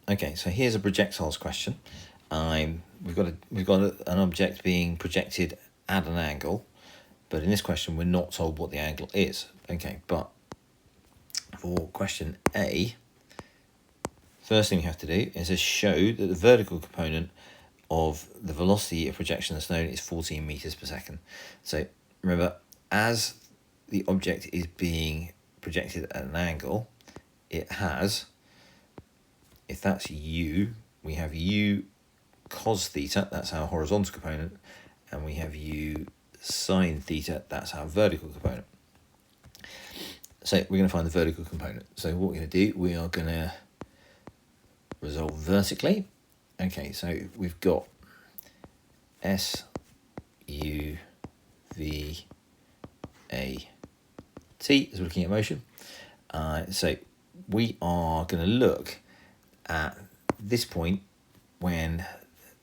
Okay, so here's a projectiles question. We've got an object being projected at an angle, but in this question we're not told what the angle is. Okay, but for question A, first thing we have to do is to show that the vertical component of the velocity of projection that's known is 14 meters per second. So remember, as the object is being projected at an angle, it has, if that's u, we have u cos theta, that's our horizontal component, and we have u sine theta, that's our vertical component. So we're going to find the vertical component. So what we're going to do, we are going to resolve vertically. Okay, so we've got S U V A T as we're looking at motion. So we are going to look at this point when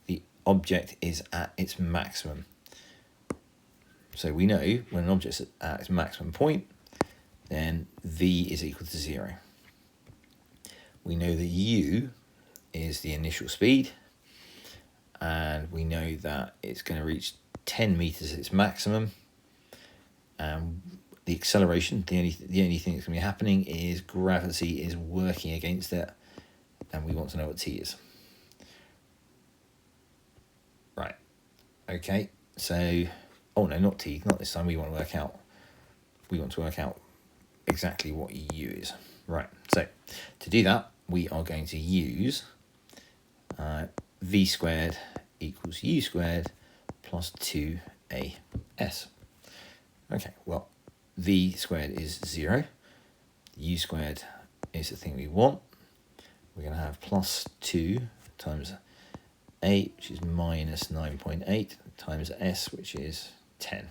the object is at its maximum. So we know when an object's at its maximum point, then V is equal to 0. We know that U is the initial speed, and we know that it's going to reach 10 meters at its maximum. And the acceleration, the only thing that's going to be happening is gravity is working against it, and we want to know what t is. Right. Okay. So, oh no, not t, not this time. We want to work out exactly what u is. Right. So, to do that, we are going to use v squared equals u squared plus 2as. Okay, well, v squared is 0. U squared is the thing we want. We're going to have plus 2 times a, which is minus 9.8, times s, which is 10.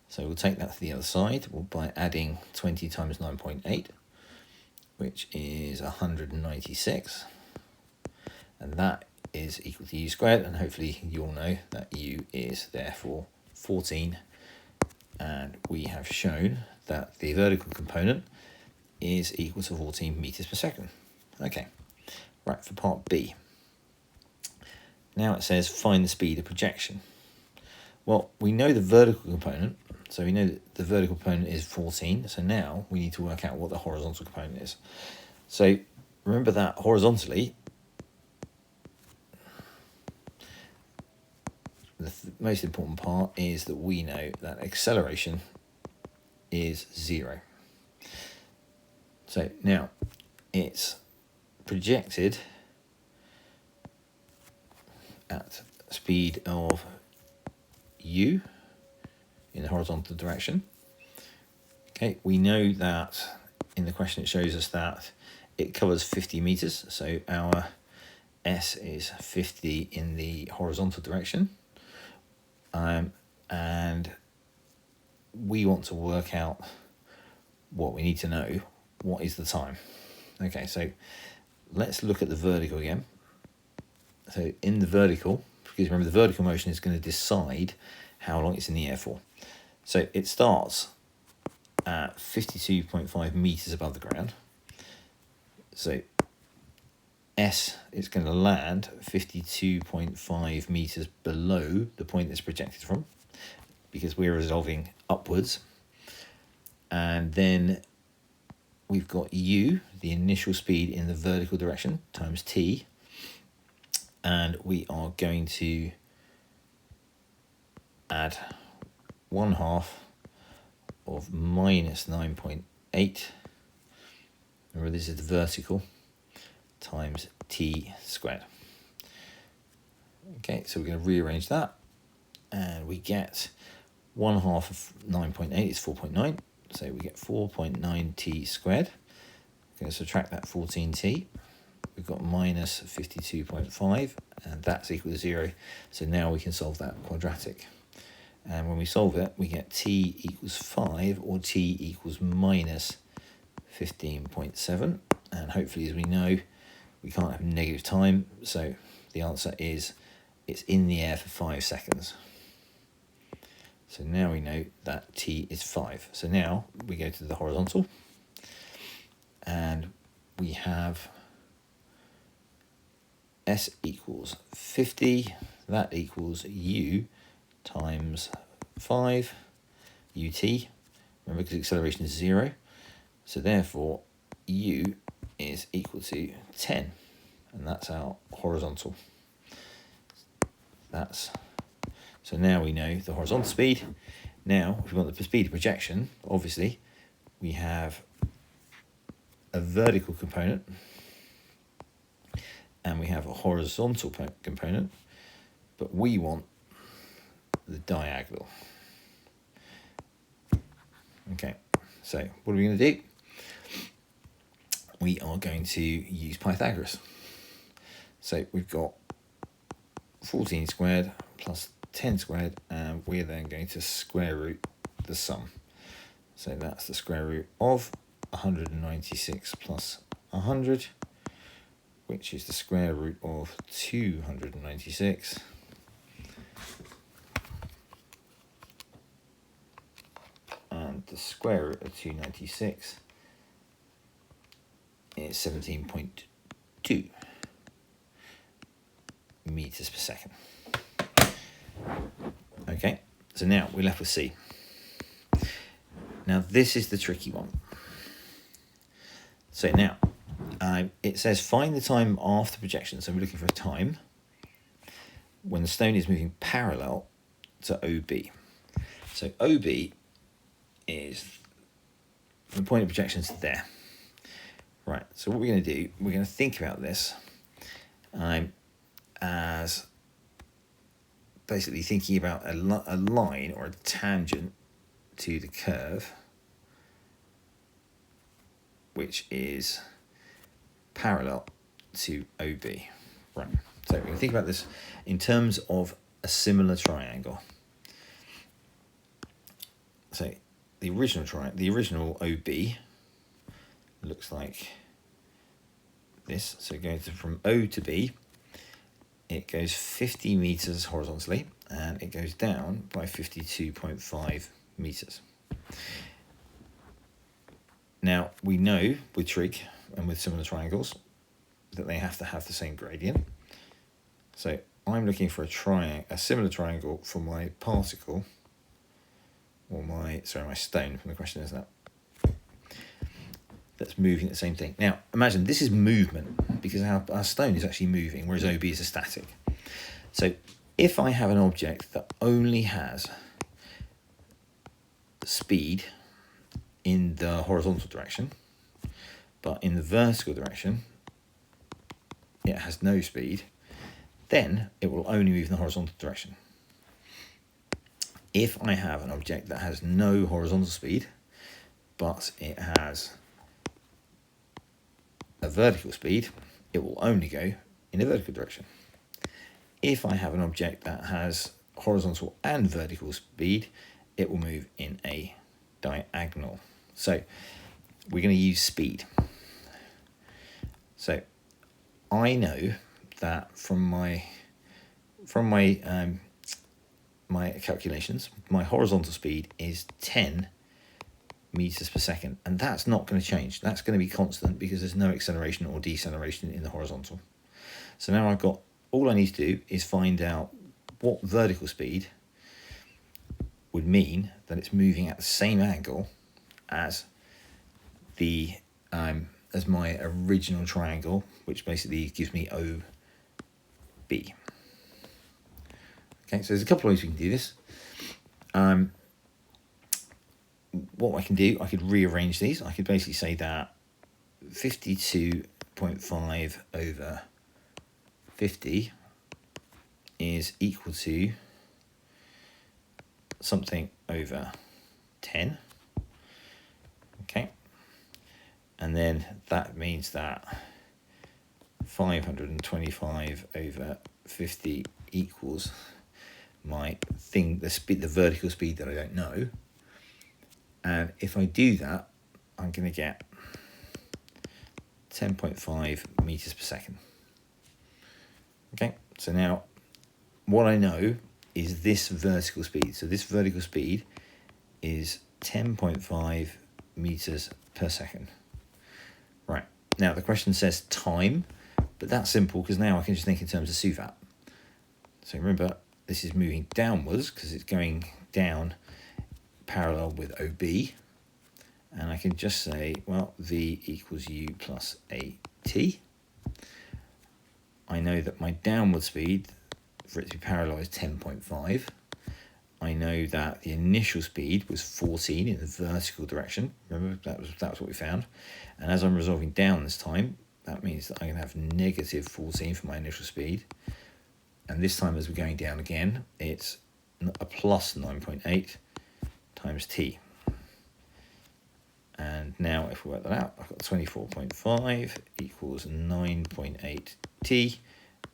So we'll take that to the other side by adding 20 times 9.8, which is 196. And that is equal to u squared, and hopefully you all know that u is therefore 14. And we have shown that the vertical component is equal to 14 meters per second. Okay, right, for part B. Now it says find the speed of projection. Well, we know the vertical component, so we know that the vertical component is 14, so now we need to work out what the horizontal component is. So remember that horizontally, the most important part is that we know that acceleration is 0. So now it's projected at speed of u in the horizontal direction. Okay, we know that in the question it shows us that it covers 50 meters, so our s is 50 in the horizontal direction. And we want to work out what we need to know. What is the time? Okay, so let's look at the vertical again. So in the vertical, because remember the vertical motion is going to decide how long it's in the air for. So it starts at 52.5 meters above the ground. So S is going to land 52.5 meters below the point that's projected from, because we're resolving upwards. And then we've got u, the initial speed in the vertical direction, times t. And we are going to add 1/2 of minus 9.8. Remember, this is the vertical, times t squared. Okay, so we're going to rearrange that, and we get 1/2 of 9.8 is 4.9, so we get 4.9 t squared. We're going to subtract that 14t. We've got minus 52.5, and that's equal to 0. So now we can solve that quadratic. And when we solve it, we get t equals 5, or t equals minus 15.7. And hopefully, as we know, we can't have negative time. So the answer is it's in the air for 5 seconds. So now we know that t is 5. So now we go to the horizontal, and we have S equals 50, that equals U times 5 ut. Remember, because acceleration is 0. So therefore, U is equal to 10. And that's our horizontal. So now we know the horizontal speed. Now, if we want the speed of projection, obviously, we have a vertical component and we have a horizontal component, but we want the diagonal. Okay, so what are we going to do? We are going to use Pythagoras. So we've got 14 squared plus 10 squared, and we're then going to square root the sum. So that's the square root of 196 plus 100, which is the square root of 296. And the square root of 296 is 17.2 meters per second. Okay, so now we're left with C. Now this is the tricky one. So now it says find the time after projection. So we're looking for a time when the stone is moving parallel to OB. So OB is the point of projection is there. Right, so what we're going to do, we're going to think about this as basically thinking about a line or a tangent to the curve, which is parallel to OB. Right, so we're going to think about this in terms of a similar triangle. So the original OB looks like this. So going from O to B, it goes 50 meters horizontally and it goes down by 52.5 meters. Now we know with trig and with similar triangles that they have to have the same gradient. So I'm looking for a similar triangle for my particle, or my stone, from the question is that's moving the same thing. Now, imagine this is movement, because our stone is actually moving, whereas OB is a static. So if I have an object that only has speed in the horizontal direction, but in the vertical direction, it has no speed, then it will only move in the horizontal direction. If I have an object that has no horizontal speed, but it has a vertical speed, it will only go in a vertical direction. If I have an object that has horizontal and vertical speed, it will move in a diagonal. So we're going to use speed. So I know that from my calculations, my horizontal speed is 10 meters per second, and that's not going to change. That's going to be constant because there's no acceleration or deceleration in the horizontal. So now I've got, all I need to do is find out what vertical speed would mean that it's moving at the same angle as the as my original triangle, which basically gives me OB. Okay, so there's a couple of ways we can do this. What I can do, I could rearrange these. I could basically say that 52.5 over 50 is equal to something over 10. Okay. And then that means that 525 over 50 equals my thing, the vertical speed that I don't know. And if I do that, I'm going to get 10.5 meters per second. Okay, so now what I know is this vertical speed. So this vertical speed is 10.5 meters per second. Right, now the question says time But that's simple because now I can just think in terms of SUVAT. So remember, this is moving downwards because it's going down parallel with OB. And I can just say, well, V equals U plus AT. I know that my downward speed for it to be parallel is 10.5. I know that the initial speed was 14 in the vertical direction. Remember, that was what we found. And as I'm resolving down this time, that means that I'm going to have negative 14 for my initial speed. And this time, as we're going down again, it's a plus 9.8 times t. And now if we work that out, I've got 24.5 equals 9.8 t,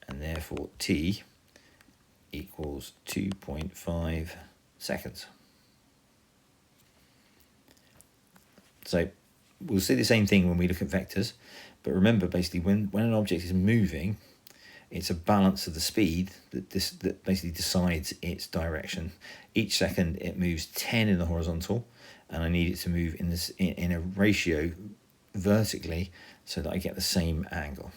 and therefore t equals 2.5 seconds. So we'll see the same thing when we look at vectors, but remember basically when an object is moving, it's a balance of the speed that basically decides its direction. Each second it moves 10 in the horizontal, and I need it to move in a ratio vertically so that I get the same angle.